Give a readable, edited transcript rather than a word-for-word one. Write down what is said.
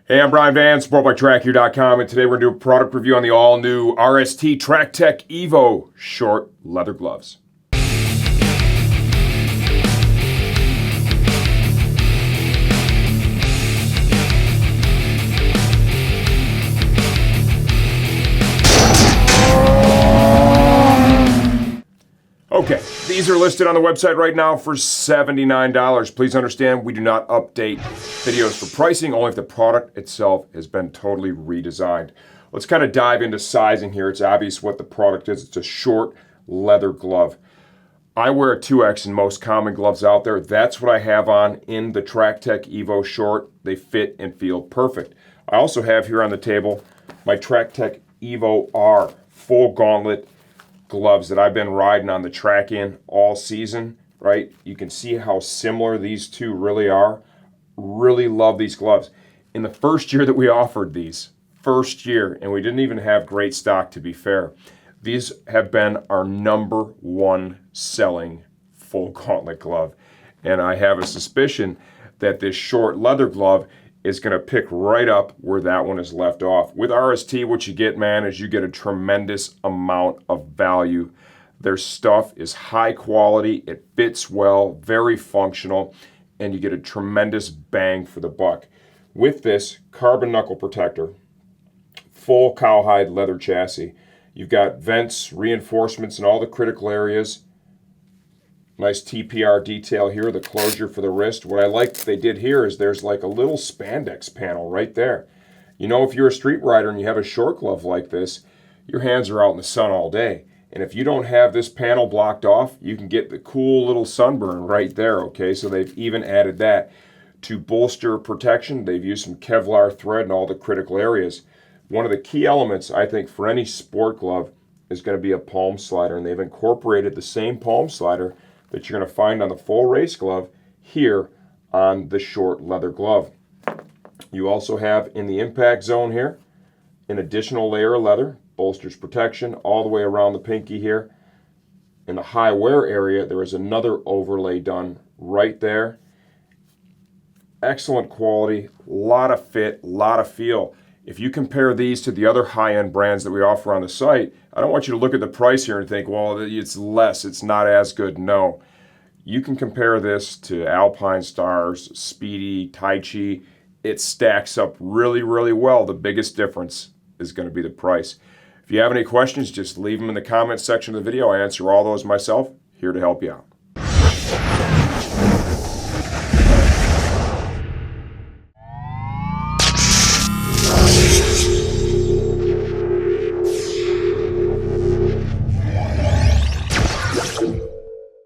Hey, I'm Brian Van, sportbiketrackgear.com, and today we're going to do a product review on the all-new RST TracTech EVO short leather gloves. Okay, these are listed on the website right now for $79. Please understand we do not update videos for pricing, only if the product itself has been totally redesigned. Let's kind of dive into sizing here. It's obvious what the product is. It's a short leather glove. I wear a 2X in most common gloves out there. That's what I have on in the TracTech EVO short. They fit and feel perfect. I also have here on the table my TracTech EVO R full gauntlet gloves that I've been riding on the track in all season, right? You can see how similar these two really are. Really love these gloves. In the first year that we offered these, first year, and we didn't even have great stock to be fair, these have been our #1 selling full gauntlet glove. And I have a suspicion that this short leather glove is going to pick right up where that one is left off. With RST, what you get, man, is you get a tremendous amount of value. Their stuff is high quality, it fits well, very functional, and you get a tremendous bang for the buck. With this carbon knuckle protector, full cowhide leather chassis, you've got vents, reinforcements in all the critical areas. Nice TPR detail here, the closure for the wrist. What I like they did here is there's like a little spandex panel right there. You know, if you're a street rider and you have a short glove like this, your hands are out in the sun all day. And if you don't have this panel blocked off, you can get the cool little sunburn right there, okay? So they've even added that. To bolster protection, they've used some Kevlar thread in all the critical areas. One of the key elements, I think, for any sport glove is going to be a palm slider, and they've incorporated the same palm slider that you're going to find on the full race glove here on the short leather glove. You also have in the impact zone here an additional layer of leather, bolsters protection all the way around the pinky here. In the high wear area, there is another overlay done right there. Excellent quality, a lot of fit, a lot of feel. If you compare these to the other high-end brands that we offer on the site, I don't want you to look at the price here and think, well, it's less, it's not as good. No. You can compare this to Alpine Stars, Speedy, Tai Chi. It stacks up really, really well. The biggest difference is going to be the price. If you have any questions, just leave them in the comments section of the video. I answer all those myself. Here to help you out.